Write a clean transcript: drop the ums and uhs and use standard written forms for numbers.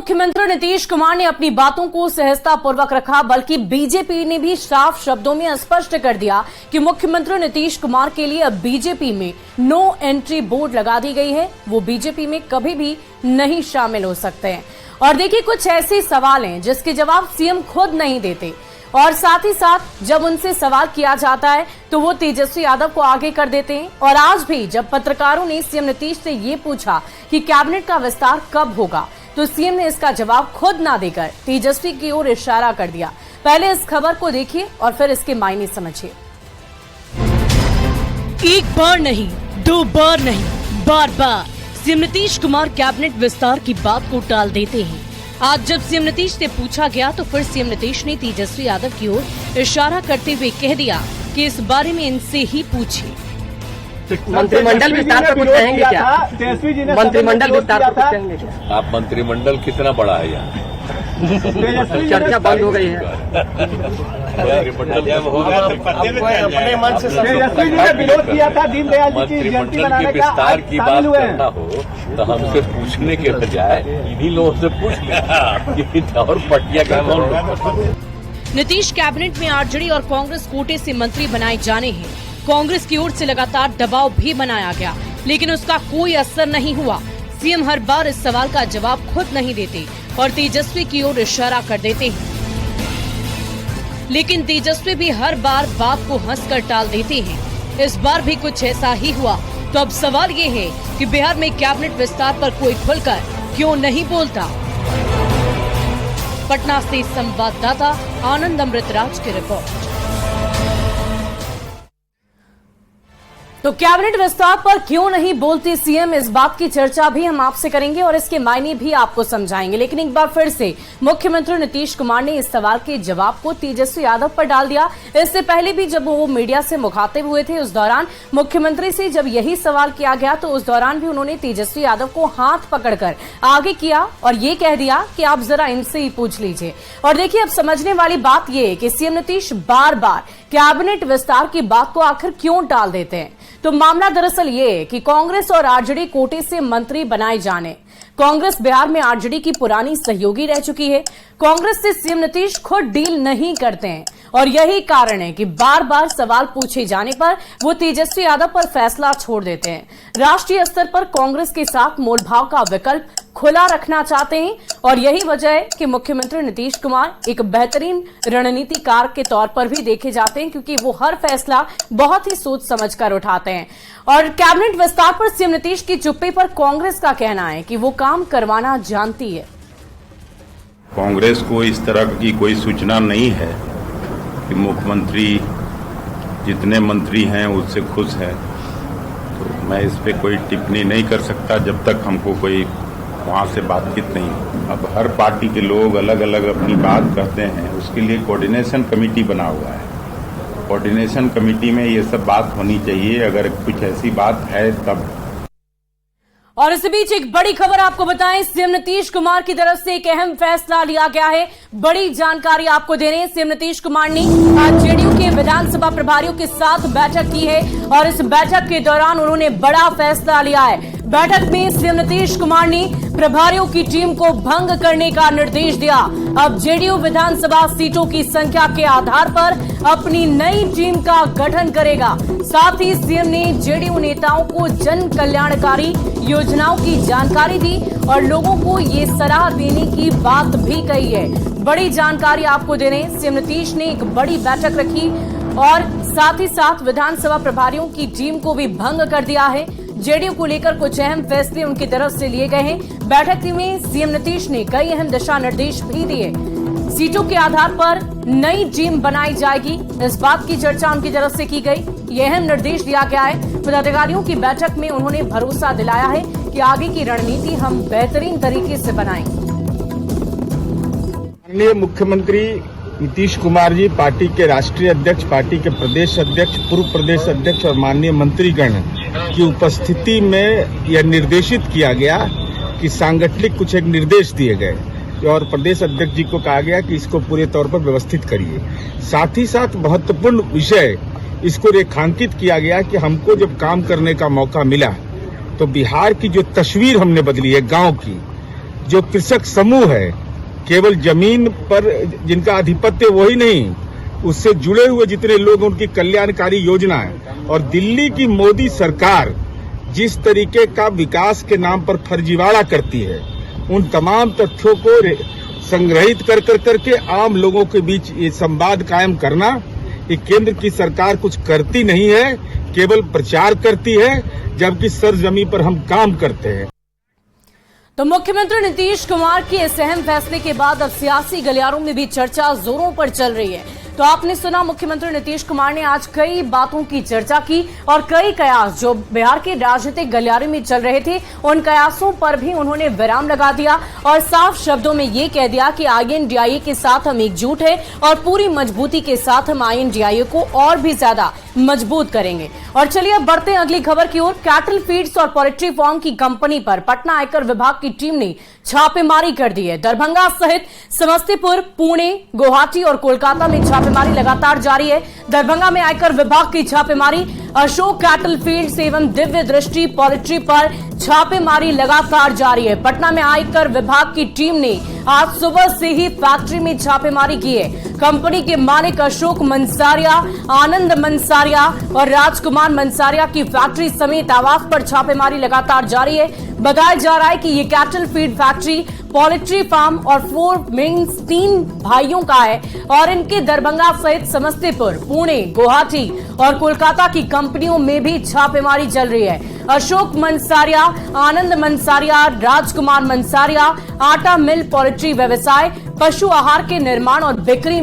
मुख्यमंत्री नीतीश कुमार ने अपनी बातों को सहजतापूर्वक रखा, बल्कि बीजेपी ने भी साफ शब्दों में स्पष्ट कर दिया कि मुख्यमंत्री नीतीश कुमार के लिए अब बीजेपी में नो एंट्री बोर्ड लगा दी गई है। वो बीजेपी में कभी भी नहीं शामिल हो सकते हैं। और देखिए, कुछ ऐसे सवाल हैं जिसके जवाब सीएम खुद नहीं देते, और साथ ही साथ जब उनसे सवाल किया जाता है तो वो तेजस्वी यादव को आगे कर देते हैं। और आज भी जब पत्रकारों ने सीएम नीतीश से ये पूछा कि कैबिनेट का विस्तार कब होगा, तो सीएम ने इसका जवाब खुद ना देकर तेजस्वी की ओर इशारा कर दिया। पहले इस खबर को देखिए और फिर इसके मायने समझिए। एक बार नहीं, दो बार नहीं, बार बार सीएम नीतीश कुमार कैबिनेट विस्तार की बात को टाल देते हैं। आज जब सीएम नीतीश से पूछा गया तो फिर सीएम नीतीश ने तेजस्वी यादव की ओर इशारा करते हुए कह दिया कि इस बारे में इनसे ही पूछिए। मंत्रिमंडल विस्तार पर कुछ कहेंगे क्या? मंत्रिमंडल विस्तार पर कुछ कहेंगे क्या? आप मंत्रिमंडल कितना बड़ा है यहाँ? चर्चा बंद हो गई है। अपने मन से विरोध किया था दीनदयाल जी की जयंती मनाने का। विस्तार की बात करना हो तो हमसे पूछने के बजाय इन्हीं लोगों से पूछ लिया और पटिया का कौन। नीतीश कैबिनेट में आरजेडी और कांग्रेस कोटे से मंत्री बनाए जाने हैं। कांग्रेस की ओर से लगातार दबाव भी बनाया गया, लेकिन उसका कोई असर नहीं हुआ। सीएम हर बार इस सवाल का जवाब खुद नहीं देते और तेजस्वी की ओर इशारा कर देते हैं, लेकिन तेजस्वी भी हर बार बात को हंसकर टाल देते हैं। इस बार भी कुछ ऐसा ही हुआ। तो अब सवाल ये है कि बिहार में कैबिनेट विस्तार पर कोई खुलकर क्यों नहीं बोलता। पटना से संवाददाता आनंद अमृतराज की रिपोर्ट। तो कैबिनेट विस्तार पर क्यों नहीं बोलते सीएम, इस बात की चर्चा भी हम आपसे करेंगे और इसके मायने भी आपको समझाएंगे। लेकिन एक बार फिर से मुख्यमंत्री नीतीश कुमार ने इस सवाल के जवाब को तेजस्वी यादव पर डाल दिया। इससे पहले भी जब वो मीडिया से मुखातिब हुए थे, उस दौरान मुख्यमंत्री से जब यही सवाल किया गया तो उस दौरान भी उन्होंने तेजस्वी यादव को हाथ पकड़कर आगे किया और ये कह दिया कि आप जरा इनसे ही पूछ लीजिए। और देखिए, अब समझने वाली बात यह है कि सीएम नीतीश बार बार कैबिनेट विस्तार की बात को आखिर क्यों टाल देते हैं। तो मामला दरअसल ये है कि कांग्रेस और आरजेडी कोटे से मंत्री बनाए जाने। कांग्रेस बिहार में आरजेडी की पुरानी सहयोगी रह चुकी है। कांग्रेस से सीएम नीतीश खुद डील नहीं करते हैं और यही कारण है कि बार बार सवाल पूछे जाने पर वो तेजस्वी यादव पर फैसला छोड़ देते हैं। राष्ट्रीय स्तर पर कांग्रेस के साथ मोलभाव का विकल्प खुला रखना चाहते हैं और यही वजह है कि मुख्यमंत्री नीतीश कुमार एक बेहतरीन रणनीतिकार के तौर पर भी देखे जाते हैं, क्योंकि वो हर फैसला बहुत ही सोच समझकर उठाते हैं। और कैबिनेट विस्तार पर सीएम नीतीश की चुप्पी पर कांग्रेस का कहना है कि वो काम करवाना जानती है। कांग्रेस को इस तरह की कोई सूचना नहीं है कि मुख्यमंत्री जितने मंत्री हैं उससे खुश हैं, तो मैं इस पे कोई टिप्पणी नहीं कर सकता जब तक हमको कोई वहाँ से बातचीत नहीं। अब हर पार्टी के लोग अलग अलग अपनी बात कहते हैं, उसके लिए कोऑर्डिनेशन कमेटी बना हुआ है। कोऑर्डिनेशन कमेटी में ये सब बात होनी चाहिए, अगर कुछ ऐसी बात है तब। और इस बीच एक बड़ी खबर आपको बताएं, सीएम नीतीश कुमार की तरफ से एक अहम फैसला लिया गया है। बड़ी जानकारी आपको दे रहे हैं। सीएम नीतीश कुमार ने आज जेडीयू के विधानसभा प्रभारियों के साथ बैठक की है और इस बैठक के दौरान उन्होंने बड़ा फैसला लिया है। बैठक में सीएम नीतीश कुमार ने प्रभारियों की टीम को भंग करने का निर्देश दिया। अब जेडीयू विधानसभा सीटों की संख्या के आधार पर अपनी नई टीम का गठन करेगा। साथ ही सीएम ने जेडीयू नेताओं को जन कल्याणकारी योजनाओं की जानकारी दी और लोगों को ये सलाह देने की बात भी कही है। बड़ी जानकारी आपको दे रहे हैं। सीएम नीतीश ने एक बड़ी बैठक रखी और साथ ही साथ विधानसभा प्रभारियों की टीम को भी भंग कर दिया है। जेडीयू को लेकर कुछ अहम फैसले उनकी तरफ से लिए गए हैं। बैठक में सीएम नीतीश ने कई अहम दिशा निर्देश भी दिए। सीटों के आधार पर नई टीम बनाई जाएगी, इस बात की चर्चा उनकी तरफ से की गई। यह अहम निर्देश दिया गया है। पदाधिकारियों की बैठक में उन्होंने भरोसा दिलाया है कि आगे की रणनीति हम बेहतरीन तरीके से बनाएंगे। माननीय मुख्यमंत्री नीतीश कुमार जी, पार्टी के राष्ट्रीय अध्यक्ष, पार्टी के प्रदेश अध्यक्ष, पूर्व प्रदेश अध्यक्ष और माननीय मंत्रीगण की उपस्थिति में यह निर्देशित किया गया कि सांगठनिक कुछ एक निर्देश दिए गए और प्रदेश अध्यक्ष जी को कहा गया कि इसको पूरे तौर पर व्यवस्थित करिए। साथ ही साथ महत्वपूर्ण विषय इसको रेखांकित किया गया कि हमको जब काम करने का मौका मिला तो बिहार की जो तस्वीर हमने बदली है गांव की, जो कृषक समूह है, केवल जमीन पर जिनका आधिपत्य वही नहीं, उससे जुड़े हुए जितने लोग, उनकी कल्याणकारी योजना है। और दिल्ली की मोदी सरकार जिस तरीके का विकास के नाम पर फर्जीवाड़ा करती है, उन तमाम तथ्यों को संग्रहित करके आम लोगों के बीच ये संवाद कायम करना, ये केंद्र की सरकार कुछ करती नहीं है, केवल प्रचार करती है, जबकि सरजमी पर हम काम करते हैं। तो मुख्यमंत्री नीतीश कुमार के इस अहम फैसले के बाद अब सियासी गलियारों में भी चर्चा जोरों पर चल रही है। तो आपने सुना, मुख्यमंत्री नीतीश कुमार ने आज कई बातों की चर्चा की और कई कयास जो बिहार के राजनीतिक गलियारे में चल रहे थे, उन कयासों पर भी उन्होंने विराम लगा दिया और साफ शब्दों में ये कह दिया कि आईएनडीआईए के साथ हम एकजुट हैं और पूरी मजबूती के साथ हम आईएनडीआईए को और भी ज्यादा मजबूत करेंगे। और चलिए अब बढ़ते हैं अगली खबर की ओर। कैटल फीड्स और पोल्ट्री फार्म की कंपनी पर पटना आयकर विभाग की टीम ने छापेमारी कर दी है। दरभंगा सहित समस्तीपुर, पुणे, गुवाहाटी और कोलकाता में छापेमारी लगातार जारी है। दरभंगा में आयकर विभाग की छापेमारी, अशोक कैटल फील्ड्स एवं दिव्य दृष्टि पोल्ट्री पर छापेमारी लगातार जारी है। पटना में आयकर विभाग की टीम ने आज सुबह से ही फैक्ट्री में छापेमारी की है। कंपनी के मालिक अशोक मंसारिया, आनंद मंसारिया और राजकुमार मंसारिया की फैक्ट्री समेत आवास पर छापेमारी लगातार जारी है। बताया जा रहा है कि ये cattle feed factory, poultry farm और 4 मीन्स 3 भाइयों का है और इनके दरभंगा सहित समस्तीपुर, पुणे, गुवाहाटी और कोलकाता की कंपनियों में भी छापेमारी चल रही है। अशोक मंसारिया, आनंद मंसारिया, राजकुमार मंसारिया आटा मिल पोल्ट्री व्यवसाय, पशु आहार के निर्माण और बिक्री